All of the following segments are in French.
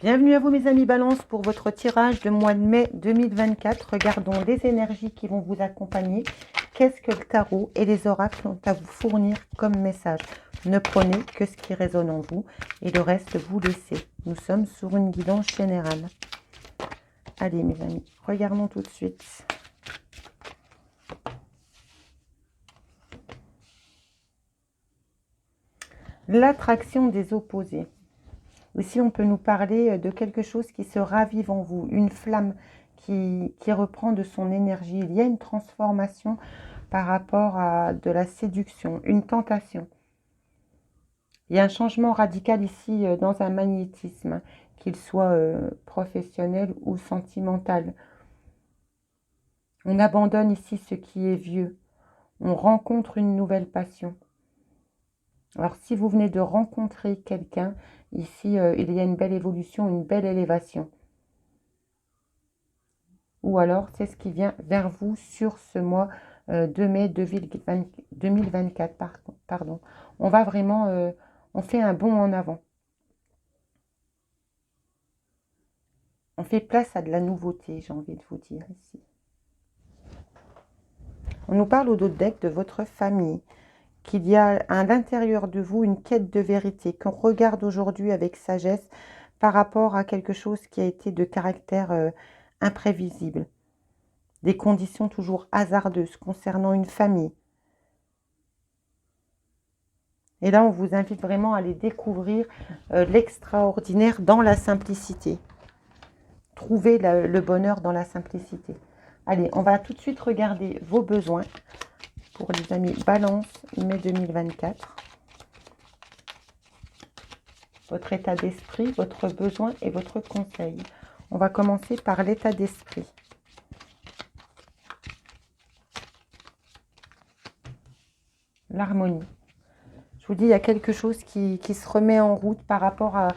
Bienvenue à vous mes amis Balance pour votre tirage de mois de mai 2024. Regardons les énergies qui vont vous accompagner. Qu'est-ce que le tarot et les oracles ont à vous fournir comme message? Ne prenez que ce qui résonne en vous et le reste vous laissez. Nous sommes sur une guidance générale. Allez mes amis, regardons tout de suite. L'attraction des opposés. Ici, on peut nous parler de quelque chose qui se ravive en vous, une flamme qui reprend de son énergie. Il y a une transformation par rapport à de la séduction, une tentation. Il y a un changement radical ici dans un magnétisme, qu'il soit professionnel ou sentimental. On abandonne ici ce qui est vieux. On rencontre une nouvelle passion. Alors, si vous venez de rencontrer quelqu'un, ici, il y a une belle évolution, une belle élévation. Ou alors, c'est ce qui vient vers vous sur ce mois de mai 2024. Pardon. On va vraiment, on fait un bond en avant. On fait place à de la nouveauté, j'ai envie de vous dire ici. On nous parle au dos de deck de votre famille, qu'il y a à l'intérieur de vous une quête de vérité, qu'on regarde aujourd'hui avec sagesse par rapport à quelque chose qui a été de caractère imprévisible. Des conditions toujours hasardeuses concernant une famille. Et là, on vous invite vraiment à aller découvrir l'extraordinaire dans la simplicité. Trouver le bonheur dans la simplicité. Allez, on va tout de suite regarder vos besoins pour les amis Balance, mai 2024. Votre état d'esprit, votre besoin et votre conseil. On va commencer par l'état d'esprit. L'harmonie. Je vous dis, il y a quelque chose qui se remet en route par rapport à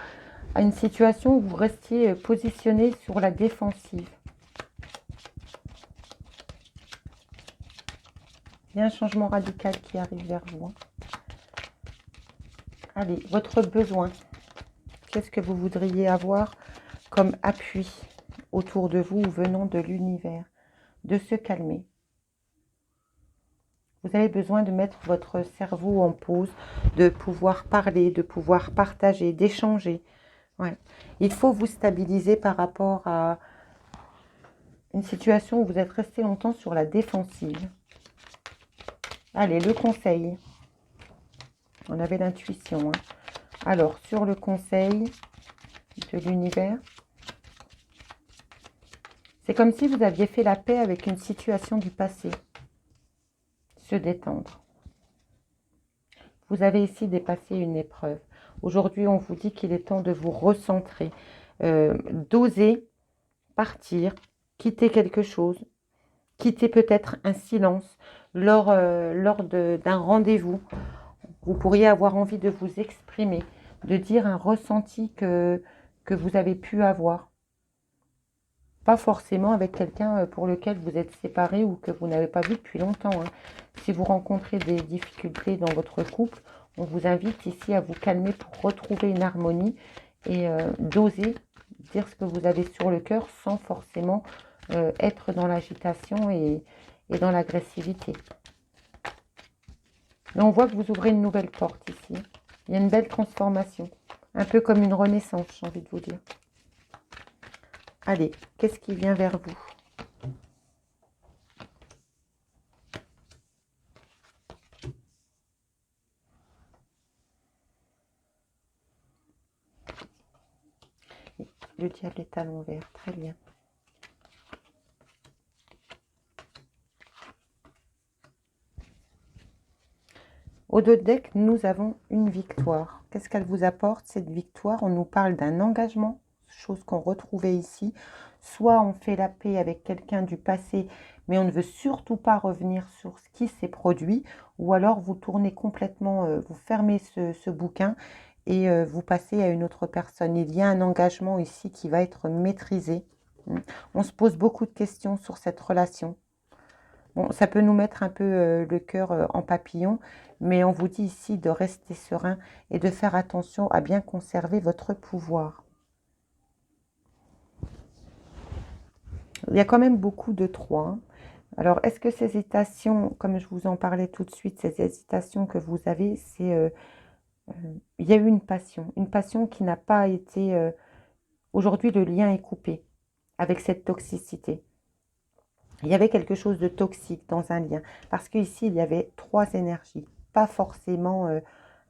une situation où vous restiez positionné sur la défensive. Il y a un changement radical qui arrive vers vous. Allez, votre besoin. Qu'est-ce que vous voudriez avoir comme appui autour de vous ou venant de l'univers? De se calmer. Vous avez besoin de mettre votre cerveau en pause, de pouvoir parler, de pouvoir partager, d'échanger. Ouais. Il faut vous stabiliser par rapport à une situation où vous êtes resté longtemps sur la défensive. Allez, le conseil. On avait l'intuition. Hein. Alors, sur le conseil de l'univers, c'est comme si vous aviez fait la paix avec une situation du passé. Se détendre. Vous avez ici dépassé une épreuve. Aujourd'hui, on vous dit qu'il est temps de vous recentrer, d'oser partir, quitter quelque chose, quitter peut-être un silence lors d'un rendez-vous. Vous pourriez avoir envie de vous exprimer, de dire un ressenti que vous avez pu avoir. Pas forcément avec quelqu'un pour lequel vous êtes séparé ou que vous n'avez pas vu depuis longtemps. Hein. Si vous rencontrez des difficultés dans votre couple, on vous invite ici à vous calmer pour retrouver une harmonie et d'oser dire ce que vous avez sur le cœur sans forcément être dans l'agitation et dans l'agressivité. Mais on voit que vous ouvrez une nouvelle porte ici. Il y a une belle transformation, un peu comme une renaissance, j'ai envie de vous dire. Allez, qu'est-ce qui vient vers vous? Le diable est à l'envers, très bien. Au dos de deck, nous avons une victoire. Qu'est-ce qu'elle vous apporte, cette victoire? On nous parle d'un engagement, chose qu'on retrouvait ici. Soit on fait la paix avec quelqu'un du passé, mais on ne veut surtout pas revenir sur ce qui s'est produit. Ou alors vous tournez complètement, vous fermez ce bouquin et vous passez à une autre personne. Il y a un engagement ici qui va être maîtrisé. On se pose beaucoup de questions sur cette relation. Bon, ça peut nous mettre un peu le cœur en papillon, mais on vous dit ici de rester serein et de faire attention à bien conserver votre pouvoir. Il y a quand même beaucoup de 3. Hein. Alors, est-ce que ces hésitations, comme je vous en parlais tout de suite, ces hésitations que vous avez, c'est... il y a eu une passion qui n'a pas été... aujourd'hui, le lien est coupé avec cette toxicité. Il y avait quelque chose de toxique dans un lien. Parce qu'ici, il y avait 3 énergies. Pas forcément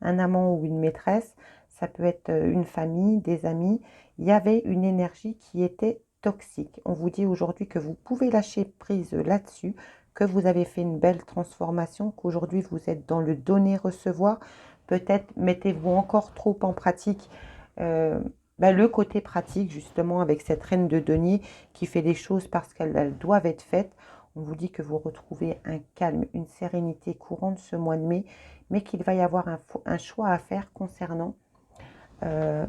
un amant ou une maîtresse. Ça peut être une famille, des amis. Il y avait une énergie qui était toxique. On vous dit aujourd'hui que vous pouvez lâcher prise là-dessus, que vous avez fait une belle transformation, qu'aujourd'hui vous êtes dans le donner-recevoir. Peut-être mettez-vous encore trop en pratique le côté pratique, justement, avec cette reine de denier qui fait les choses parce qu'elles doivent être faites. On vous dit que vous retrouvez un calme, une sérénité courante ce mois de mai, mais qu'il va y avoir un choix à faire concernant euh,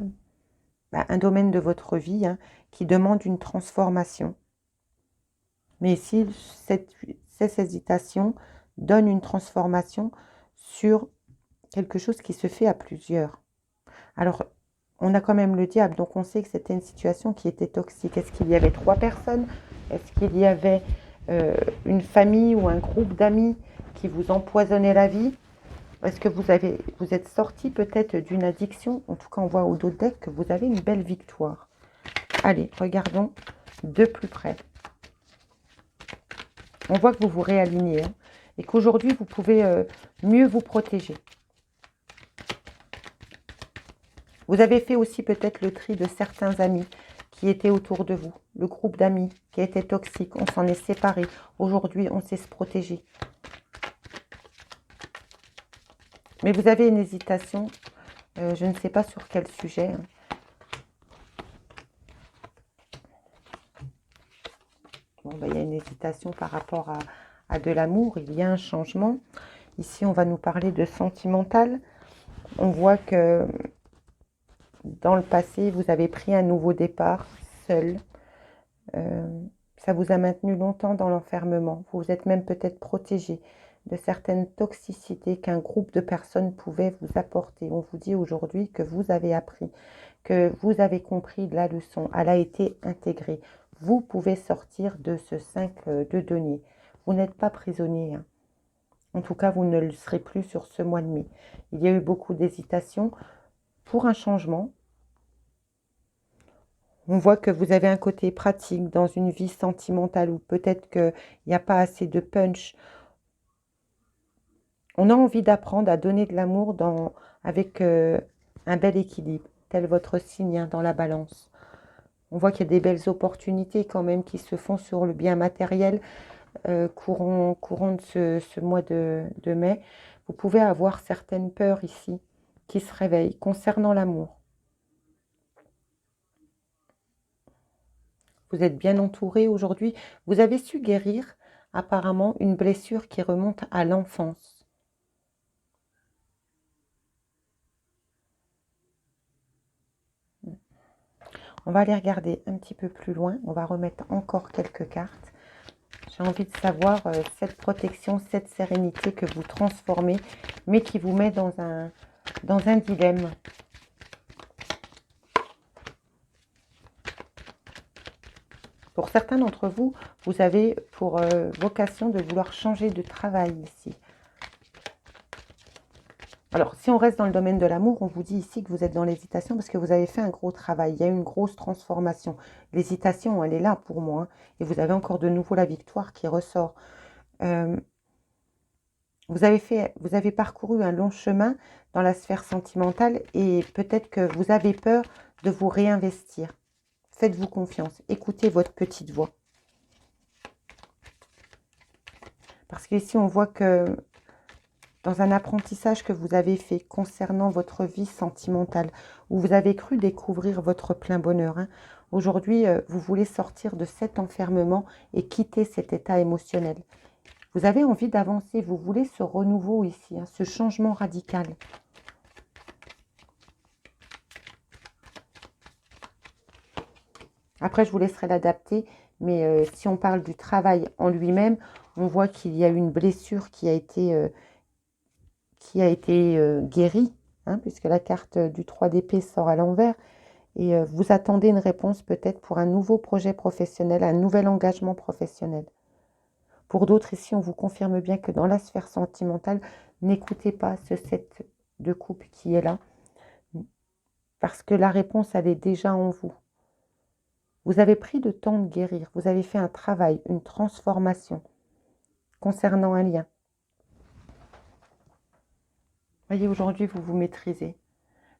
un domaine de votre vie qui demande une transformation. Mais ici, cette hésitation donne une transformation sur quelque chose qui se fait à plusieurs. Alors, on a quand même le diable, donc on sait que c'était une situation qui était toxique. Est-ce qu'il y avait 3 personnes? Est-ce qu'il y avait une famille ou un groupe d'amis qui vous empoisonnait la vie? Est-ce que vous êtes sorti peut-être d'une addiction? En tout cas, on voit au dos de deck que vous avez une belle victoire. Allez, regardons de plus près. On voit que vous vous réalignez et qu'aujourd'hui, vous pouvez mieux vous protéger. Vous avez fait aussi peut-être le tri de certains amis qui étaient autour de vous. Le groupe d'amis qui était toxique, on s'en est séparé. Aujourd'hui, on sait se protéger. Mais vous avez une hésitation, je ne sais pas sur quel sujet. Bon, il y a une hésitation par rapport à de l'amour, il y a un changement. Ici, on va nous parler de sentimental. On voit que dans le passé, vous avez pris un nouveau départ seul. Ça vous a maintenu longtemps dans l'enfermement. Vous vous êtes même peut-être protégé de certaines toxicités qu'un groupe de personnes pouvait vous apporter. On vous dit aujourd'hui que vous avez appris, que vous avez compris la leçon. Elle a été intégrée. Vous pouvez sortir de ce 5 de denier. Vous n'êtes pas prisonnier. En tout cas, vous ne le serez plus sur ce mois de mai. Il y a eu beaucoup d'hésitation pour un changement. On voit que vous avez un côté pratique dans une vie sentimentale ou peut-être qu'il n'y a pas assez de punch. On a envie d'apprendre à donner de l'amour avec un bel équilibre, tel votre signe dans la balance. On voit qu'il y a des belles opportunités quand même qui se font sur le bien matériel courant de ce mois de mai. Vous pouvez avoir certaines peurs ici qui se réveillent concernant l'amour. Vous êtes bien entouré aujourd'hui. Vous avez su guérir apparemment une blessure qui remonte à l'enfance. On va aller regarder un petit peu plus loin. On va remettre encore quelques cartes. J'ai envie de savoir cette protection, cette sérénité que vous transformez, mais qui vous met dans un dilemme. Pour certains d'entre vous, vous avez pour vocation de vouloir changer de travail ici. Alors, si on reste dans le domaine de l'amour, on vous dit ici que vous êtes dans l'hésitation parce que vous avez fait un gros travail. Il y a eu une grosse transformation. L'hésitation, elle est là pour moi. Et vous avez encore de nouveau la victoire qui ressort. Vous avez parcouru un long chemin dans la sphère sentimentale et peut-être que vous avez peur de vous réinvestir. Faites-vous confiance. Écoutez votre petite voix. Parce qu'ici, on voit que dans un apprentissage que vous avez fait concernant votre vie sentimentale, où vous avez cru découvrir votre plein bonheur, aujourd'hui, vous voulez sortir de cet enfermement et quitter cet état émotionnel. Vous avez envie d'avancer, vous voulez ce renouveau ici, ce changement radical. Après, je vous laisserai l'adapter, mais si on parle du travail en lui-même, on voit qu'il y a une blessure qui a été guérie, puisque la carte du 3 d'épée sort à l'envers. Et vous attendez une réponse peut-être pour un nouveau projet professionnel, un nouvel engagement professionnel. Pour d'autres ici, on vous confirme bien que dans la sphère sentimentale, n'écoutez pas ce 7 de coupe qui est là, parce que la réponse, elle est déjà en vous. Vous avez pris le temps de guérir, vous avez fait un travail, une transformation concernant un lien. Voyez, aujourd'hui, vous vous maîtrisez.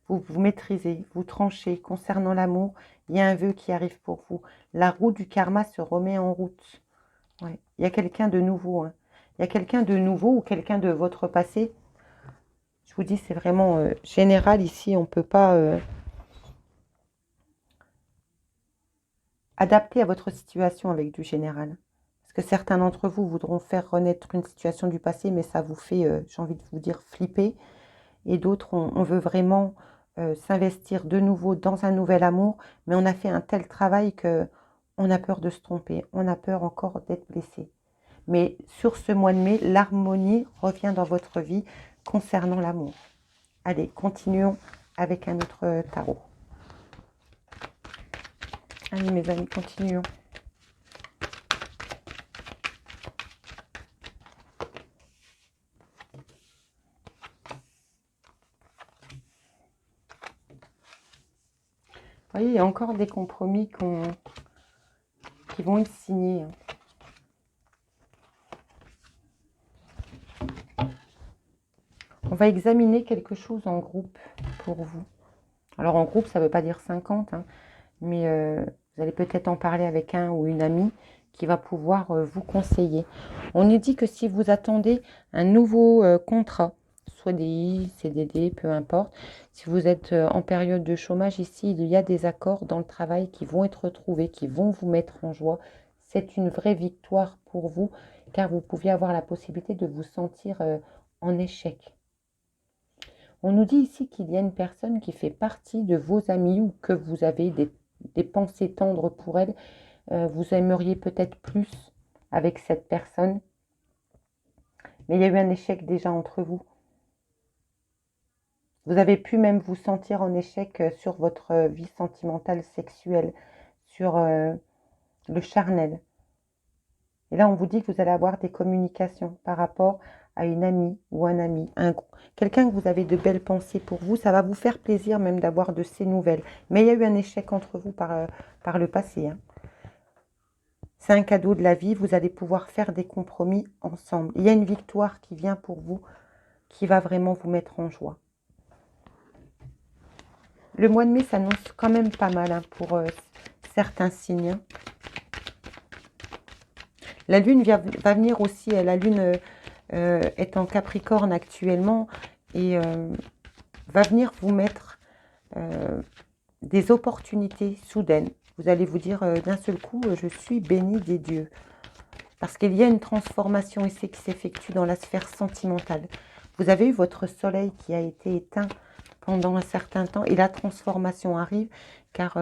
Vous vous maîtrisez, vous tranchez. Concernant l'amour, il y a un vœu qui arrive pour vous. La roue du karma se remet en route. Ouais. Il y a quelqu'un de nouveau. Hein. Il y a quelqu'un de nouveau ou quelqu'un de votre passé. Je vous dis, c'est vraiment général ici. On ne peut pas adapter à votre situation avec du général. Parce que certains d'entre vous voudront faire renaître une situation du passé, mais ça vous fait, j'ai envie de vous dire, flipper. Et d'autres, on veut vraiment s'investir de nouveau dans un nouvel amour, mais on a fait un tel travail que on a peur de se tromper, on a peur encore d'être blessé. Mais sur ce mois de mai, l'harmonie revient dans votre vie concernant l'amour. Allez, continuons avec un autre tarot. Allez mes amis, continuons. Vous voyez, il y a encore des compromis qui vont être signés. On va examiner quelque chose en groupe pour vous. Alors en groupe, ça ne veut pas dire 50, hein, mais vous allez peut-être en parler avec un ou une amie qui va pouvoir vous conseiller. On nous dit que si vous attendez un nouveau contrat, soit des CDD, peu importe, si vous êtes en période de chômage ici, il y a des accords dans le travail qui vont être trouvés, qui vont vous mettre en joie. C'est une vraie victoire pour vous, car vous pouviez avoir la possibilité de vous sentir en échec. On nous dit ici qu'il y a une personne qui fait partie de vos amis ou que vous avez des pensées tendres pour elle. Vous aimeriez peut-être plus avec cette personne. Mais il y a eu un échec déjà entre vous. Vous avez pu même vous sentir en échec sur votre vie sentimentale, sexuelle, sur le charnel. Et là, on vous dit que vous allez avoir des communications par rapport à une amie ou un ami, quelqu'un que vous avez de belles pensées pour vous. Ça va vous faire plaisir même d'avoir de ces nouvelles. Mais il y a eu un échec entre vous par le passé. Hein. C'est un cadeau de la vie. Vous allez pouvoir faire des compromis ensemble. Il y a une victoire qui vient pour vous, qui va vraiment vous mettre en joie. Le mois de mai s'annonce quand même pas mal hein, pour certains signes. Hein. La lune va venir aussi. La lune est en Capricorne actuellement et va venir vous mettre des opportunités soudaines. Vous allez vous dire d'un seul coup, je suis bénie des dieux. Parce qu'il y a une transformation ici qui s'effectue dans la sphère sentimentale. Vous avez eu votre soleil qui a été éteint pendant un certain temps et la transformation arrive car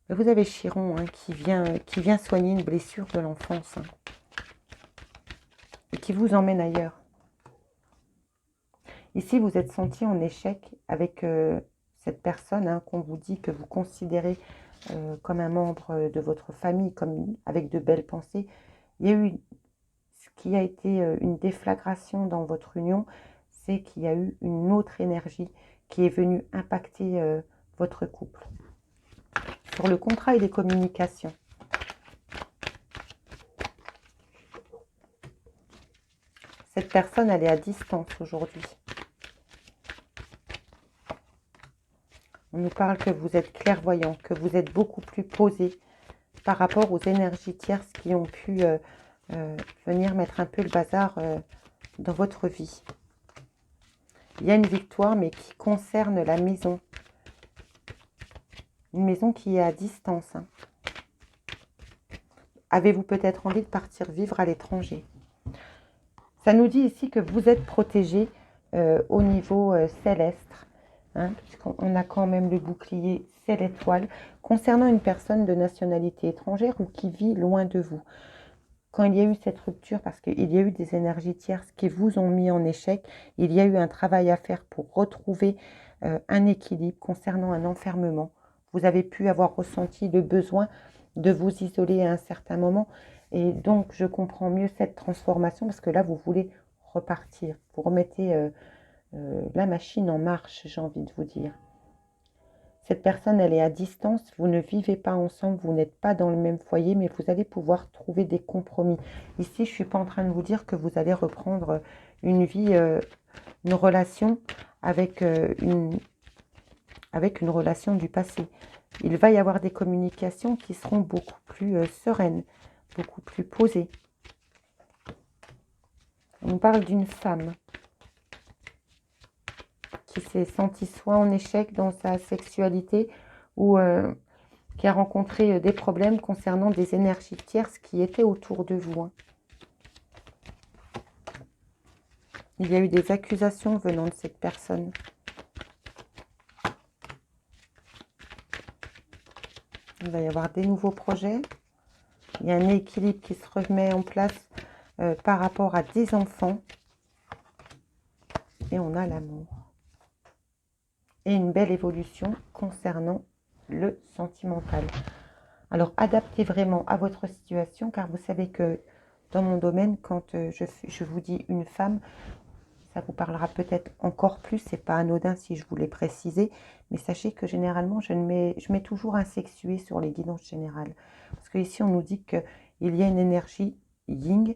vous avez Chiron hein, qui vient soigner une blessure de l'enfance hein, et qui vous emmène ailleurs. Ici, vous êtes senti en échec avec cette personne hein, qu'on vous dit que vous considérez comme un membre de votre famille, comme avec de belles pensées. Il y a eu ce qui a été une déflagration dans votre union, c'est qu'il y a eu une autre énergie qui est venue impacter votre couple. Sur le contrat et les communications. Cette personne, elle est à distance aujourd'hui. On nous parle que vous êtes clairvoyant, que vous êtes beaucoup plus posé par rapport aux énergies tierces qui ont pu venir mettre un peu le bazar dans votre vie. Il y a une victoire, mais qui concerne la maison. Une maison qui est à distance. Hein. Avez-vous peut-être envie de partir vivre à l'étranger? Ça nous dit ici que vous êtes protégé au niveau céleste. Hein, puisqu'on a quand même le bouclier, c'est l'étoile, concernant une personne de nationalité étrangère ou qui vit loin de vous. Quand il y a eu cette rupture, parce qu'il y a eu des énergies tierces qui vous ont mis en échec, il y a eu un travail à faire pour retrouver un équilibre concernant un enfermement. Vous avez pu avoir ressenti le besoin de vous isoler à un certain moment. Et donc, je comprends mieux cette transformation parce que là, vous voulez repartir. Vous remettez la machine en marche, j'ai envie de vous dire. Cette personne, elle est à distance, vous ne vivez pas ensemble, vous n'êtes pas dans le même foyer, mais vous allez pouvoir trouver des compromis. Ici, je ne suis pas en train de vous dire que vous allez reprendre une vie, une relation avec une relation du passé. Il va y avoir des communications qui seront beaucoup plus sereines, beaucoup plus posées. On parle d'une femme qui s'est sentie soit en échec dans sa sexualité ou qui a rencontré des problèmes concernant des énergies tierces qui étaient autour de vous. Il y a eu des accusations venant de cette personne. Il va y avoir des nouveaux projets. Il y a un équilibre qui se remet en place par rapport à des enfants. Et on a l'amour. Et une belle évolution concernant le sentimental. Alors, adaptez vraiment à votre situation, car vous savez que dans mon domaine, quand je vous dis une femme, ça vous parlera peut-être encore plus, c'est pas anodin si je vous l'ai précisé, mais sachez que généralement, je mets toujours un sexué sur les guidances générales. Parce que ici, on nous dit qu'il y a une énergie yin,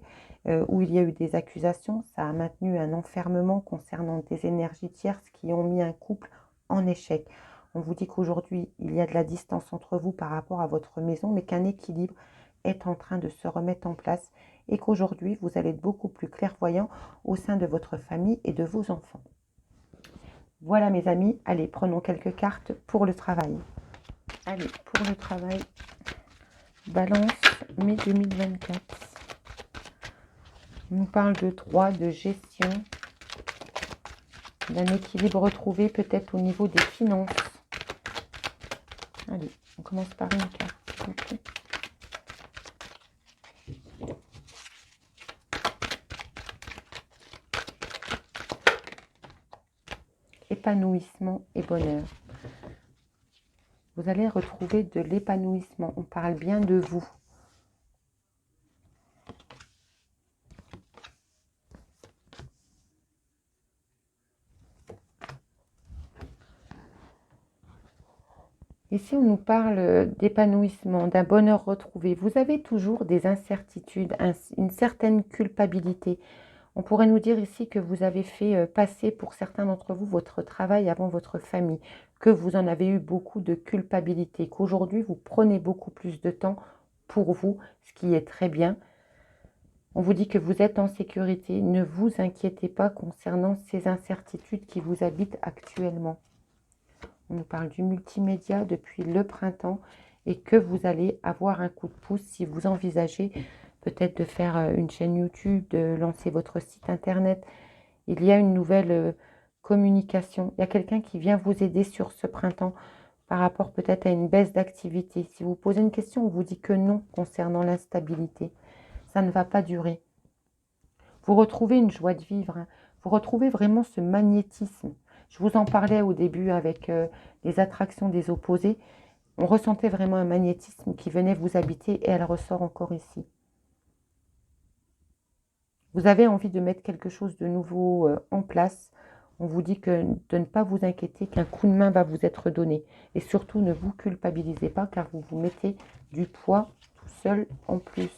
où il y a eu des accusations, ça a maintenu un enfermement concernant des énergies tierces qui ont mis un couple en échec. On vous dit qu'aujourd'hui, il y a de la distance entre vous par rapport à votre maison, mais qu'un équilibre est en train de se remettre en place et qu'aujourd'hui, vous allez être beaucoup plus clairvoyant au sein de votre famille et de vos enfants. Voilà mes amis, allez, prenons quelques cartes pour le travail. Allez, pour le travail, Balance, mai 2024. On nous parle de droit, de gestion, d'un équilibre retrouvé peut-être au niveau des finances. Allez, on commence par une carte. Okay. Épanouissement et bonheur. Vous allez retrouver de l'épanouissement. On parle bien de vous. Ici, on nous parle d'épanouissement, d'un bonheur retrouvé. Vous avez toujours des incertitudes, une certaine culpabilité. On pourrait nous dire ici que vous avez fait passer pour certains d'entre vous votre travail avant votre famille, que vous en avez eu beaucoup de culpabilité, qu'aujourd'hui vous prenez beaucoup plus de temps pour vous, ce qui est très bien. On vous dit que vous êtes en sécurité. Ne vous inquiétez pas concernant ces incertitudes qui vous habitent actuellement. On nous parle du multimédia depuis le printemps et que vous allez avoir un coup de pouce si vous envisagez peut-être de faire une chaîne YouTube, de lancer votre site internet. Il y a une nouvelle communication. Il y a quelqu'un qui vient vous aider sur ce printemps par rapport peut-être à une baisse d'activité. Si vous posez une question, on vous dit que non concernant l'instabilité. Ça ne va pas durer. Vous retrouvez une joie de vivre. Hein. Vous retrouvez vraiment ce magnétisme. Je vous en parlais au début avec les attractions des opposés. On ressentait vraiment un magnétisme qui venait vous habiter et elle ressort encore ici. Vous avez envie de mettre quelque chose de nouveau en place. On vous dit que de ne pas vous inquiéter, qu'un coup de main va vous être donné. Et surtout, ne vous culpabilisez pas car vous vous mettez du poids tout seul en plus.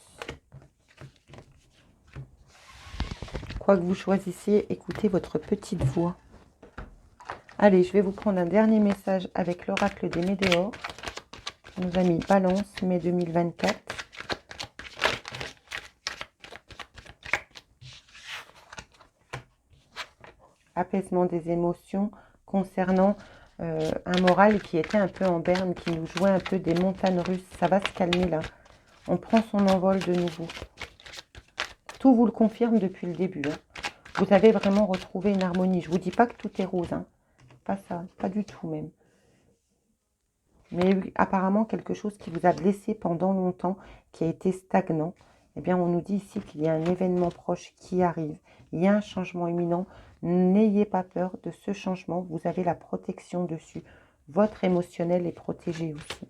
Quoi que vous choisissiez, écoutez votre petite voix. Allez, je vais vous prendre un dernier message avec l'oracle des Météores. On nous a mis Balance, mai 2024. Apaisement des émotions concernant un moral qui était un peu en berne, qui nous jouait un peu des montagnes russes. Ça va se calmer là. On prend son envol de nouveau. Tout vous le confirme depuis le début. Hein. Vous avez vraiment retrouvé une harmonie. Je ne vous dis pas que tout est rose. Hein. Pas ça, pas du tout même. Mais apparemment quelque chose qui vous a blessé pendant longtemps, qui a été stagnant. Eh bien, on nous dit ici qu'il y a un événement proche qui arrive. Il y a un changement imminent N'ayez pas peur de ce changement. Vous avez la protection dessus. Votre émotionnel est protégé aussi.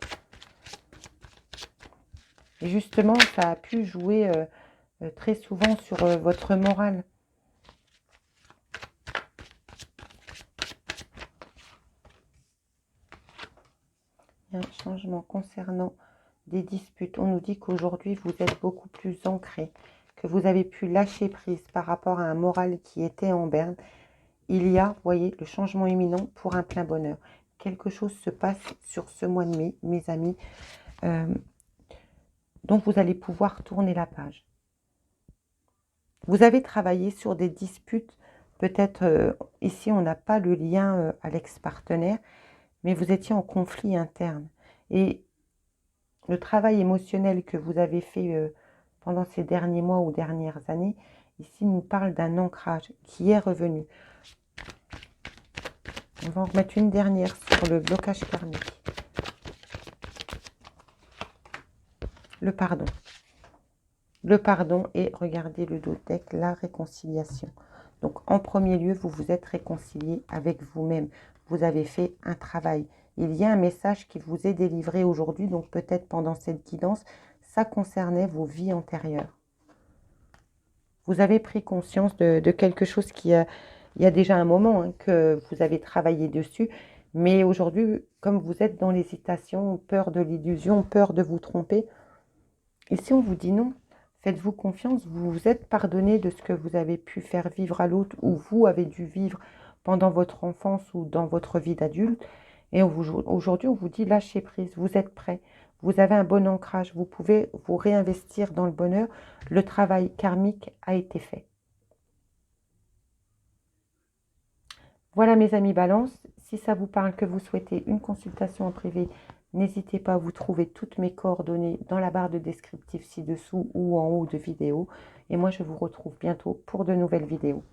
Et justement, ça a pu jouer très souvent sur votre morale. Il y a un changement concernant des disputes. On nous dit qu'aujourd'hui, vous êtes beaucoup plus ancré, que vous avez pu lâcher prise par rapport à un moral qui était en berne. Il y a, vous voyez, le changement imminent pour un plein bonheur. Quelque chose se passe sur ce mois de mai, mes amis. Donc, vous allez pouvoir tourner la page. Vous avez travaillé sur des disputes. Peut-être, ici, on n'a pas le lien à l'ex-partenaire, mais vous étiez en conflit interne. Et le travail émotionnel que vous avez fait pendant ces derniers mois ou dernières années, ici, nous parle d'un ancrage qui est revenu. On va en remettre une dernière sur le blocage karmique. Le pardon. Le pardon et, regardez le dos deck, la réconciliation. Donc, en premier lieu, vous vous êtes réconcilié avec vous-même. Vous avez fait un travail. Il y a un message qui vous est délivré aujourd'hui, donc peut-être pendant cette guidance, ça concernait vos vies antérieures. Vous avez pris conscience de quelque chose qui a... Il y a déjà un moment que vous avez travaillé dessus, mais aujourd'hui, comme vous êtes dans l'hésitation, peur de l'illusion, peur de vous tromper, ici on vous dit non. Faites-vous confiance, vous vous êtes pardonné de ce que vous avez pu faire vivre à l'autre ou vous avez dû vivre pendant votre enfance ou dans votre vie d'adulte. Et aujourd'hui, on vous dit lâchez prise, vous êtes prêt, vous avez un bon ancrage, vous pouvez vous réinvestir dans le bonheur. Le travail karmique a été fait. Voilà mes amis Balance, si ça vous parle, que vous souhaitez une consultation en privé, n'hésitez pas, vous trouvez toutes mes coordonnées dans la barre de descriptif ci-dessous ou en haut de vidéo. Et moi, je vous retrouve bientôt pour de nouvelles vidéos.